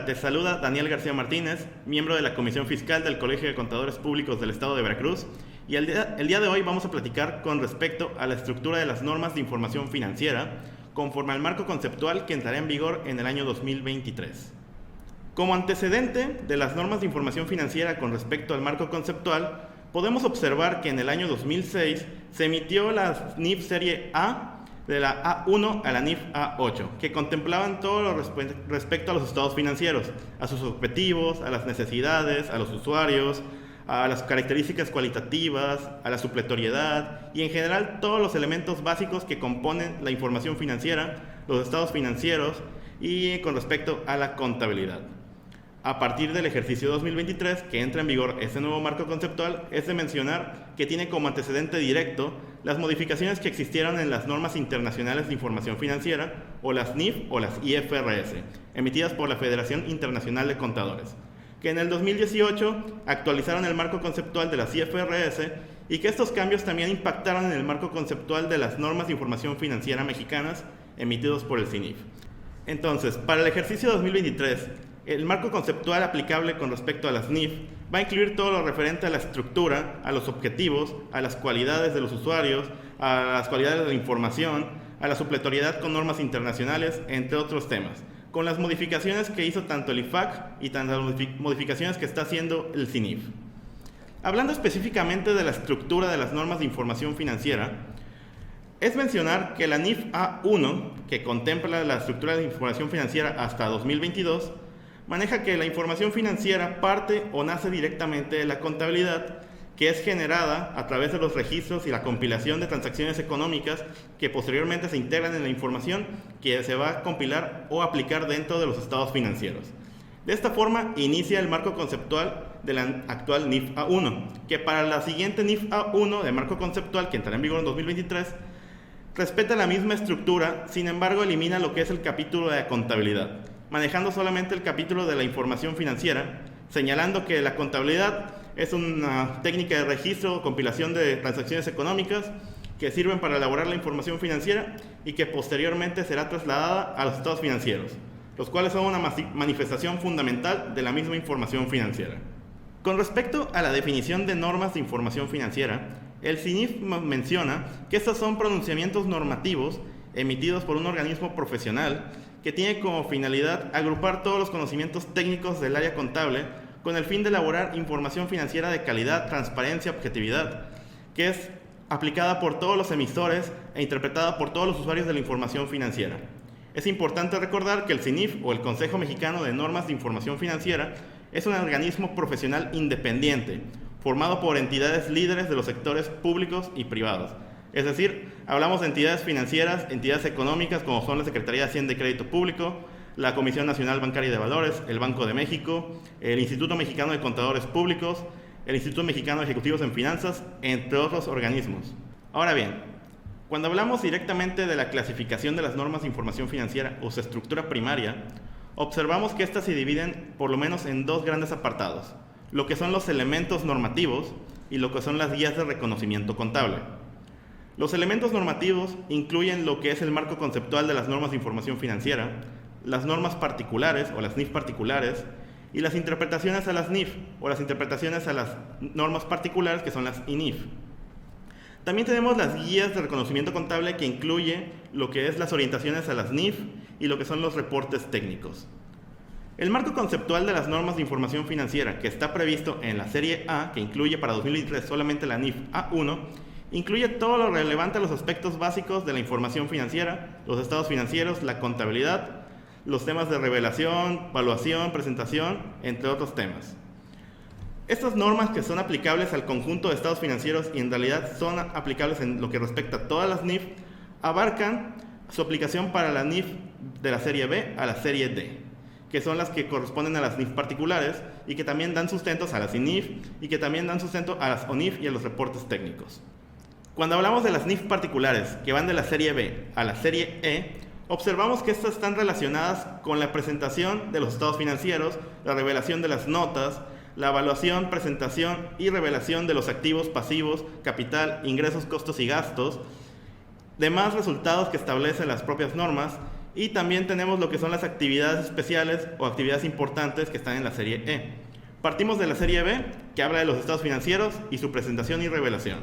Te saluda Daniel García Martínez, miembro de la Comisión Fiscal del Colegio de Contadores Públicos del Estado de Veracruz, y el día de hoy vamos a platicar con respecto a la estructura de las normas de información financiera conforme al marco conceptual que entrará en vigor en el año 2023. Como antecedente de las normas de información financiera con respecto al marco conceptual, podemos observar que en el año 2006 se emitió la NIF Serie A, de la A1 a la NIF A8, que contemplaban todo lo respecto a los estados financieros, a sus objetivos, a las necesidades, a los usuarios, a las características cualitativas, a la supletoriedad y en general todos los elementos básicos que componen la información financiera, los estados financieros y con respecto a la contabilidad. A partir del ejercicio 2023, que entra en vigor este nuevo marco conceptual, es de mencionar que tiene como antecedente directo las modificaciones que existieron en las normas internacionales de información financiera, o las NIF o las IFRS, emitidas por la Federación Internacional de Contadores, que en el 2018 actualizaron el marco conceptual de las IFRS y que estos cambios también impactaron en el marco conceptual de las normas de información financiera mexicanas emitidos por el CINIF. Entonces, para el ejercicio 2023, el marco conceptual aplicable con respecto a las NIF va a incluir todo lo referente a la estructura, a los objetivos, a las cualidades de los usuarios, a las cualidades de la información, a la supletoriedad con normas internacionales, entre otros temas, con las modificaciones que hizo tanto el IFAC y tantas modificaciones que está haciendo el CINIF. Hablando específicamente de la estructura de las normas de información financiera, es mencionar que la NIF A1, que contempla la estructura de información financiera hasta 2022, maneja que la información financiera parte o nace directamente de la contabilidad, que es generada a través de los registros y la compilación de transacciones económicas que posteriormente se integran en la información que se va a compilar o aplicar dentro de los estados financieros. De esta forma inicia el marco conceptual de la actual NIF A1, que para la siguiente NIF A1 de marco conceptual, que entrará en vigor en 2023, respeta la misma estructura, sin embargo elimina lo que es el capítulo de la contabilidad, manejando solamente el capítulo de la información financiera, señalando que la contabilidad es una técnica de registro o compilación de transacciones económicas que sirven para elaborar la información financiera y que posteriormente será trasladada a los estados financieros, los cuales son una manifestación fundamental de la misma información financiera. Con respecto a la definición de normas de información financiera, el CINIF menciona que estos son pronunciamientos normativos emitidos por un organismo profesional que tiene como finalidad agrupar todos los conocimientos técnicos del área contable con el fin de elaborar información financiera de calidad, transparencia, objetividad, que es aplicada por todos los emisores e interpretada por todos los usuarios de la información financiera. Es importante recordar que el CINIF, o el Consejo Mexicano de Normas de Información Financiera, es un organismo profesional independiente, formado por entidades líderes de los sectores públicos y privados. Es decir, hablamos de entidades financieras, entidades económicas como son la Secretaría de Hacienda y Crédito Público, la Comisión Nacional Bancaria y de Valores, el Banco de México, el Instituto Mexicano de Contadores Públicos, el Instituto Mexicano de Ejecutivos en Finanzas, entre otros organismos. Ahora bien, cuando hablamos directamente de la clasificación de las normas de información financiera o su estructura primaria, observamos que estas se dividen por lo menos en dos grandes apartados, lo que son los elementos normativos y lo que son las guías de reconocimiento contable. Los elementos normativos incluyen lo que es el marco conceptual de las normas de información financiera, las normas particulares o las NIF particulares y las interpretaciones a las NIF o las interpretaciones a las normas particulares que son las INIF. También tenemos las guías de reconocimiento contable que incluye lo que es las orientaciones a las NIF y lo que son los reportes técnicos. El marco conceptual de las normas de información financiera que está previsto en la Serie A, que incluye para 2023 solamente la NIF A1, incluye todo lo relevante a los aspectos básicos de la información financiera, los estados financieros, la contabilidad, los temas de revelación, evaluación, presentación, entre otros temas. Estas normas, que son aplicables al conjunto de estados financieros y en realidad son aplicables en lo que respecta a todas las NIF, abarcan su aplicación para la NIF de la Serie B a la Serie D, que son las que corresponden a las NIF particulares y que también dan sustentos a las INIF y que también dan sustento a las ONIF y a los reportes técnicos. Cuando hablamos de las NIF particulares, que van de la Serie B a la Serie E, observamos que estas están relacionadas con la presentación de los estados financieros, la revelación de las notas, la evaluación, presentación y revelación de los activos, pasivos, capital, ingresos, costos y gastos, demás resultados que establecen las propias normas Y también tenemos lo que son las actividades especiales o actividades importantes que están en la serie E. Partimos de la serie B, que habla de los estados financieros y su presentación y revelación.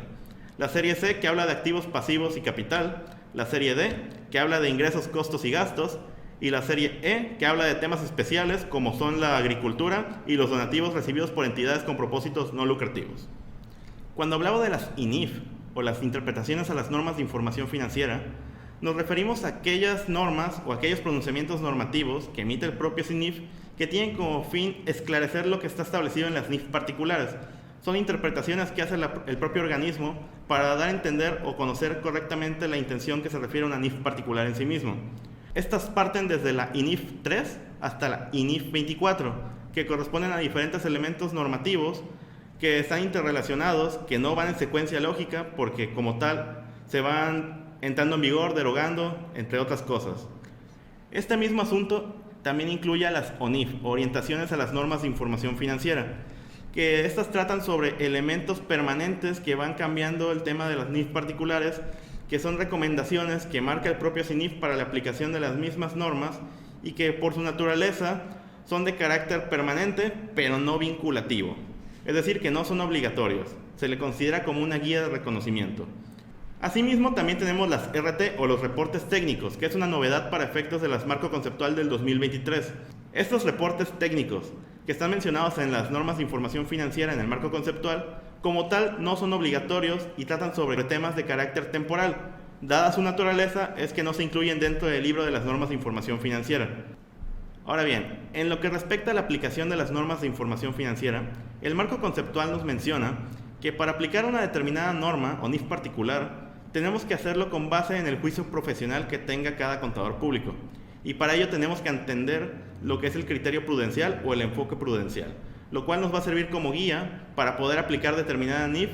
La serie C, que habla de activos pasivos y capital. La serie D, que habla de ingresos, costos y gastos. Y la serie E, que habla de temas especiales como son la agricultura y los donativos recibidos por entidades con propósitos no lucrativos. Cuando hablamos de las INIF o las interpretaciones a las normas de información financiera, nos referimos a aquellas normas o aquellos pronunciamientos normativos que emite el propio CINIF que tienen como fin esclarecer lo que está establecido en las NIF particulares. Son interpretaciones que hace el propio organismo para dar a entender o conocer correctamente la intención que se refiere a una NIF particular en sí mismo. Estas parten desde la INIF 3 hasta la INIF 24, que corresponden a diferentes elementos normativos que están interrelacionados, que no van en secuencia lógica porque como tal se van entrando en vigor, derogando, entre otras cosas. Este mismo asunto también incluye a las ONIF, orientaciones a las normas de información financiera, que estas tratan sobre elementos permanentes que van cambiando el tema de las NIF particulares, que son recomendaciones que marca el propio CINIF para la aplicación de las mismas normas y que por su naturaleza son de carácter permanente, pero no vinculativo. Es decir, que no son obligatorios, se le considera como una guía de reconocimiento. Asimismo, también tenemos las RT o los reportes técnicos, que es una novedad para efectos de las marco conceptual del 2023. Estos reportes técnicos, que están mencionados en las normas de información financiera en el marco conceptual, como tal no son obligatorios y tratan sobre temas de carácter temporal. Dada su naturaleza, es que no se incluyen dentro del libro de las normas de información financiera. Ahora bien, en lo que respecta a la aplicación de las normas de información financiera, el marco conceptual nos menciona que para aplicar una determinada norma o NIF particular, tenemos que hacerlo con base en el juicio profesional que tenga cada contador público. Y para ello tenemos que entender lo que es el criterio prudencial o el enfoque prudencial, lo cual nos va a servir como guía para poder aplicar determinada NIF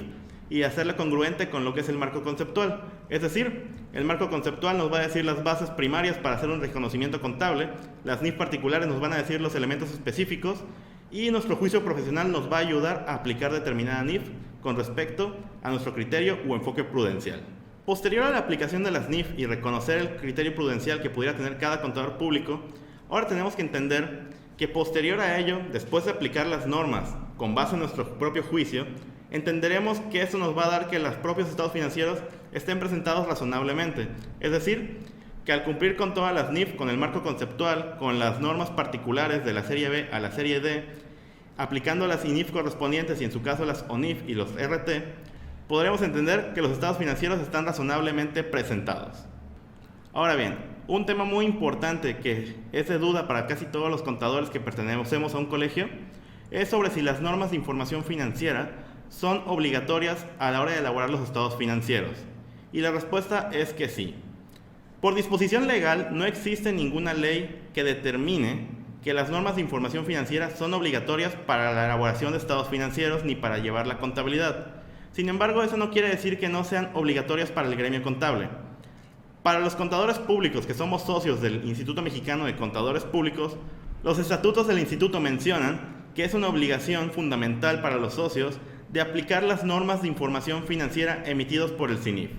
y hacerla congruente con lo que es el marco conceptual. Es decir, el marco conceptual nos va a decir las bases primarias para hacer un reconocimiento contable, las NIF particulares nos van a decir los elementos específicos y nuestro juicio profesional nos va a ayudar a aplicar determinada NIF con respecto a nuestro criterio o enfoque prudencial. Posterior a la aplicación de las NIF y reconocer el criterio prudencial que pudiera tener cada contador público, ahora tenemos que entender que posterior a ello, después de aplicar las normas con base en nuestro propio juicio, entenderemos que eso nos va a dar que los propios estados financieros estén presentados razonablemente. Es decir, que al cumplir con todas las NIF, con el marco conceptual, con las normas particulares de la serie B a la serie D, aplicando las INIF correspondientes y en su caso las ONIF y los RT, podremos entender que los estados financieros están razonablemente presentados. Ahora bien, un tema muy importante que es de duda para casi todos los contadores que pertenecemos a un colegio es sobre si las normas de información financiera son obligatorias a la hora de elaborar los estados financieros. Y la respuesta es que sí. Por disposición legal no existe ninguna ley que determine que las normas de información financiera son obligatorias para la elaboración de estados financieros ni para llevar la contabilidad. Sin embargo, eso no quiere decir que no sean obligatorias para el gremio contable. Para los contadores públicos que somos socios del Instituto Mexicano de Contadores Públicos, los estatutos del instituto mencionan que es una obligación fundamental para los socios de aplicar las normas de información financiera emitidos por el CINIF.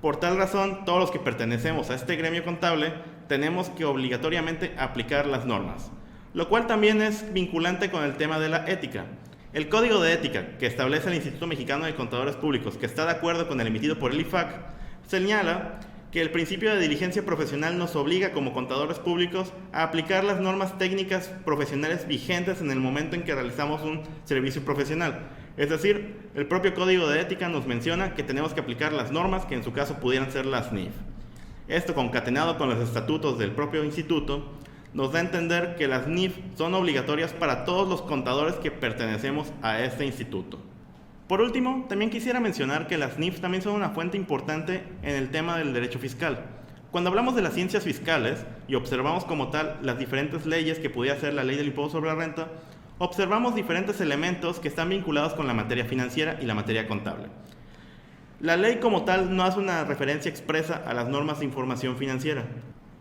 Por tal razón, todos los que pertenecemos a este gremio contable tenemos que obligatoriamente aplicar las normas, lo cual también es vinculante con el tema de la ética. El Código de Ética que establece el Instituto Mexicano de Contadores Públicos, que está de acuerdo con el emitido por el IFAC, señala que el principio de diligencia profesional nos obliga como contadores públicos a aplicar las normas técnicas profesionales vigentes en el momento en que realizamos un servicio profesional. Es decir, el propio Código de Ética nos menciona que tenemos que aplicar las normas que en su caso pudieran ser las NIF. Esto concatenado con los estatutos del propio instituto nos da a entender que las NIF son obligatorias para todos los contadores que pertenecemos a este instituto. Por último, también quisiera mencionar que las NIF también son una fuente importante en el tema del derecho fiscal. Cuando hablamos de las ciencias fiscales y observamos como tal las diferentes leyes que pudiera ser la ley del impuesto sobre la renta, observamos diferentes elementos que están vinculados con la materia financiera y la materia contable. La ley como tal no hace una referencia expresa a las normas de información financiera.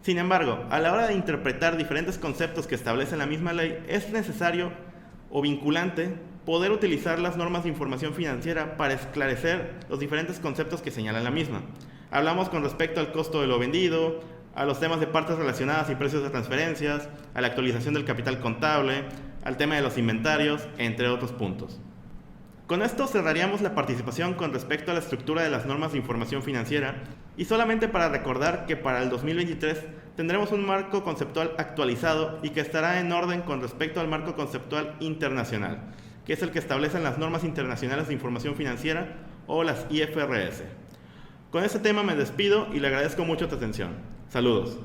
Sin embargo, a la hora de interpretar diferentes conceptos que establece la misma ley, es necesario o vinculante poder utilizar las normas de información financiera para esclarecer los diferentes conceptos que señala la misma. Hablamos con respecto al costo de lo vendido, a los temas de partes relacionadas y precios de transferencias, a la actualización del capital contable, al tema de los inventarios, entre otros puntos. Con esto cerraríamos la participación con respecto a la estructura de las normas de información financiera y solamente para recordar que para el 2023 tendremos un marco conceptual actualizado y que estará en orden con respecto al marco conceptual internacional, que es el que establecen las normas internacionales de información financiera o las IFRS. Con este tema me despido y le agradezco mucho tu atención. Saludos.